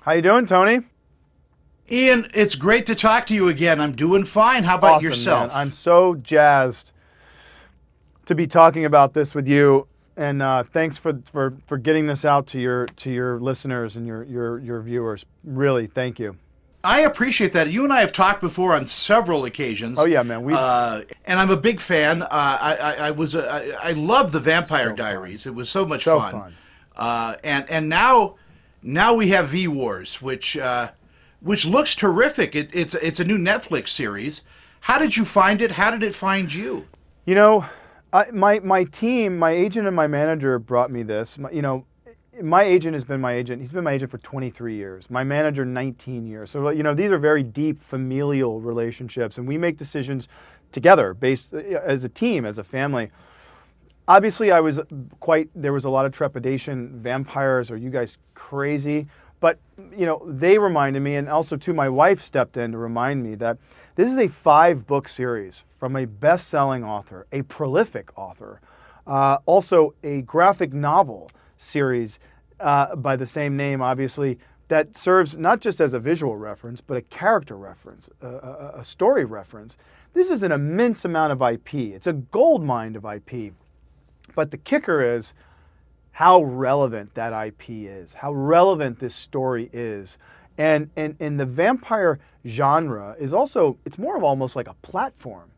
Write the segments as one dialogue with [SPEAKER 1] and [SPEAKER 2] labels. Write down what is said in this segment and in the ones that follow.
[SPEAKER 1] How you doing, Tony?
[SPEAKER 2] Ian, it's great to talk to you again. I'm doing fine. How about
[SPEAKER 1] Awesome, man.
[SPEAKER 2] yourself?
[SPEAKER 1] I'm so jazzed to be talking about this with you, and thanks for getting this out to your listeners and your viewers. Really, thank you.
[SPEAKER 2] I appreciate that. You and I have talked before on several occasions.
[SPEAKER 1] Oh yeah, man. We
[SPEAKER 2] And I'm a big fan. I love the Vampire
[SPEAKER 1] So fun.
[SPEAKER 2] Diaries. It was so much
[SPEAKER 1] So
[SPEAKER 2] fun.
[SPEAKER 1] fun.
[SPEAKER 2] And now we have V Wars, which looks terrific. It's a new Netflix series. How did you find it? How did it find you?
[SPEAKER 1] You know, my team, my agent and my manager brought me this. My agent has been my agent. He's been my agent for 23 years. My manager, 19 years. So, these are very deep familial relationships, and we make decisions together, based as a team, as a family. Obviously, there was a lot of trepidation. Vampires, are you guys crazy? But, they reminded me, and also too, my wife stepped in to remind me that this is a 5-book series from a best-selling author, a prolific author, also a graphic novel series by the same name, obviously, that serves not just as a visual reference, but a character reference, a story reference. This is an immense amount of IP. It's a gold mine of IP. But the kicker is how relevant that IP is, how relevant this story is. And the vampire genre is also, it's more of almost like a platform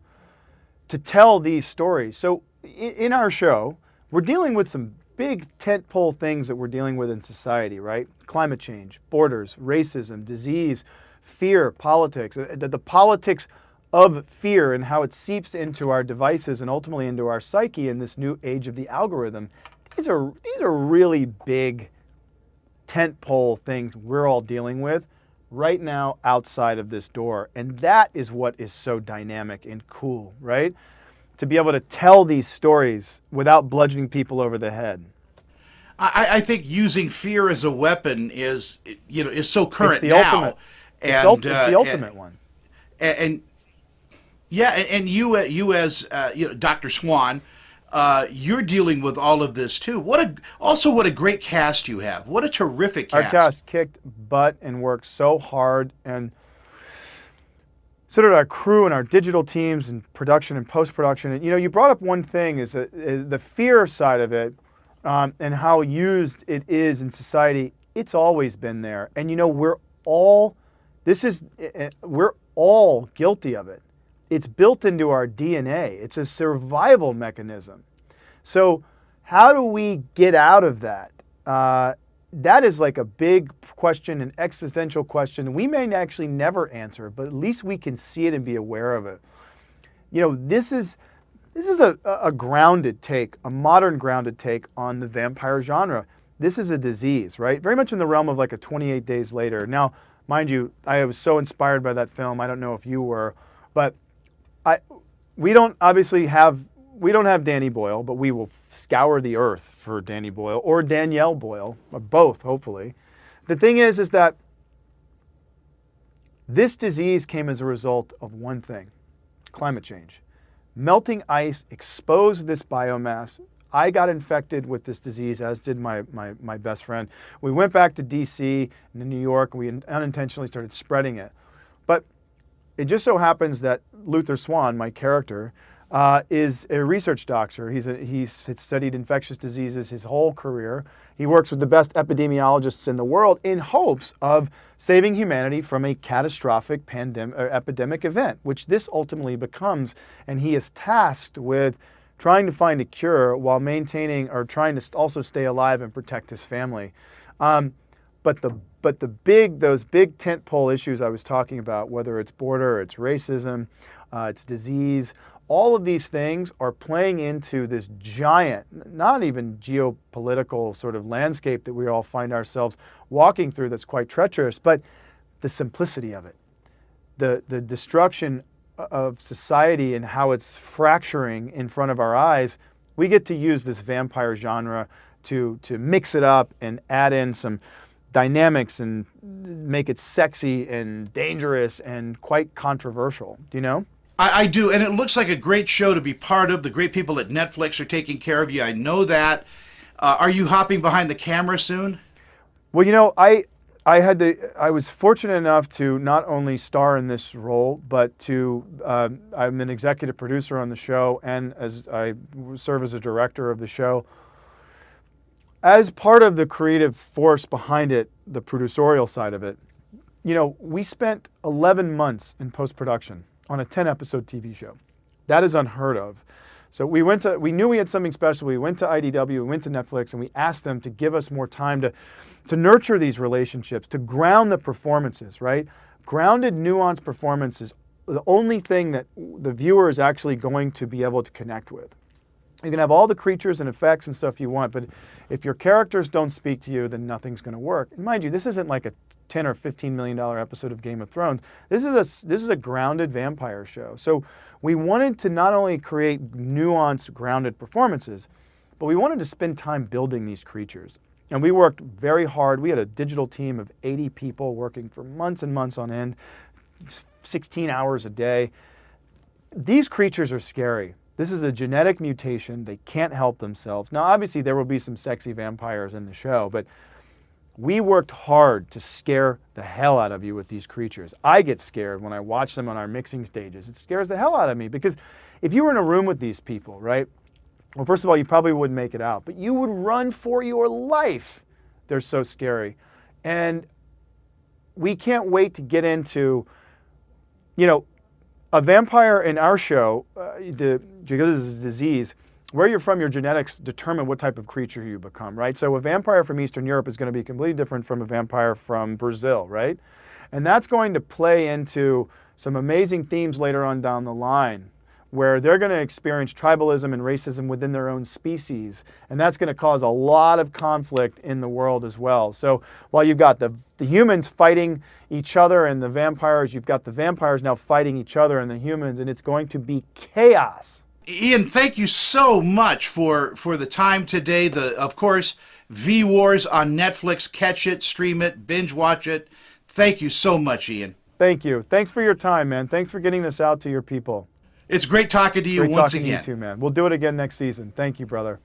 [SPEAKER 1] to tell these stories. So in our show, we're dealing with some big tentpole things that we're dealing with in society, right? Climate change, borders, racism, disease, fear, politics, the politics of fear and how it seeps into our devices and ultimately into our psyche in this new age of the algorithm. These are really big tentpole things we're all dealing with right now outside of this door. And that is what is so dynamic and cool, right? To be able to tell these stories without bludgeoning people over the head.
[SPEAKER 2] I think using fear as a weapon is so current
[SPEAKER 1] It's the
[SPEAKER 2] now.
[SPEAKER 1] ultimate.
[SPEAKER 2] And
[SPEAKER 1] It's the ultimate one.
[SPEAKER 2] and yeah, and you as Dr. Swan, you're dealing with all of this too. What a great cast you have. What a terrific
[SPEAKER 1] Our
[SPEAKER 2] cast.
[SPEAKER 1] cast kicked butt and worked so hard, and so did our crew and our digital teams and production and post-production. And you brought up one thing, is the fear side of it, and how used it is in society. It's always been there, and we're all guilty of it. It's built into our DNA. It's a survival mechanism. So how do we get out of that? That is like a big question, an existential question. We may actually never answer, but at least we can see it and be aware of it. This is a grounded take, a modern grounded take on the vampire genre. This is a disease, right? Very much in the realm of like a 28 Days Later. Now, mind you, I was so inspired by that film. I don't know if you were, but we don't have Danny Boyle, but we will scour the earth for Danny Boyle or Danielle Boyle, or both, hopefully. The thing is that this disease came as a result of one thing: climate change. Melting ice exposed this biomass. I got infected with this disease, as did my best friend. We went back to DC and to New York, and we unintentionally started spreading it. But it just so happens that Luther Swan, my character, is a research doctor. He's studied infectious diseases his whole career. He works with the best epidemiologists in the world in hopes of saving humanity from a catastrophic epidemic event, which this ultimately becomes. And he is tasked with trying to find a cure while maintaining, or trying to also stay alive and protect his family. But those big tentpole issues I was talking about, whether it's border, it's racism, it's disease, all of these things are playing into this giant, not even geopolitical sort of landscape that we all find ourselves walking through that's quite treacherous, but the simplicity of it, the destruction of society and how it's fracturing in front of our eyes. We get to use this vampire genre to mix it up and add in some dynamics and make it sexy and dangerous and quite controversial. Do you know?
[SPEAKER 2] I do, and it looks like a great show to be part of. The great people at Netflix are taking care of you. I know that. Are you hopping behind the camera soon?
[SPEAKER 1] Well, I was fortunate enough to not only star in this role, but I'm an executive producer on the show, and as I serve as a director of the show. As part of the creative force behind it, the producerial side of it, we spent 11 months in post-production on a 10-episode TV show. That is unheard of. So we knew we had something special. We went to IDW, we went to Netflix, and we asked them to give us more time to nurture these relationships, to ground the performances, right? Grounded, nuanced performances, the only thing that the viewer is actually going to be able to connect with. You can have all the creatures and effects and stuff you want, but if your characters don't speak to you, then nothing's going to work. And mind you, this isn't like a $10 or $15 million episode of Game of Thrones. This is a grounded vampire show. So we wanted to not only create nuanced, grounded performances, but we wanted to spend time building these creatures. And we worked very hard. We had a digital team of 80 people working for months and months on end, 16 hours a day. These creatures are scary. This is a genetic mutation. They can't help themselves. Now, obviously, there will be some sexy vampires in the show, but we worked hard to scare the hell out of you with these creatures. I get scared when I watch them on our mixing stages. It scares the hell out of me because if you were in a room with these people, right? Well, first of all, you probably wouldn't make it out, but you would run for your life. They're so scary. And we can't wait to get into, a vampire in our show, because of this disease, where you're from, your genetics determine what type of creature you become, right? So a vampire from Eastern Europe is going to be completely different from a vampire from Brazil, right? And that's going to play into some amazing themes later on down the line, where they're going to experience tribalism and racism within their own species. And that's going to cause a lot of conflict in the world as well. So while you've got the humans fighting each other and the vampires, you've got the vampires now fighting each other and the humans, and it's going to be chaos.
[SPEAKER 2] Ian, thank you so much for the time today. Of course, V Wars on Netflix. Catch it, stream it, binge watch it. Thank you so much, Ian.
[SPEAKER 1] Thank you. Thanks for your time, man. Thanks for getting this out to your people.
[SPEAKER 2] It's great talking to you
[SPEAKER 1] Great
[SPEAKER 2] once
[SPEAKER 1] talking
[SPEAKER 2] again.
[SPEAKER 1] to you too, man. We'll do it again next season. Thank you, brother.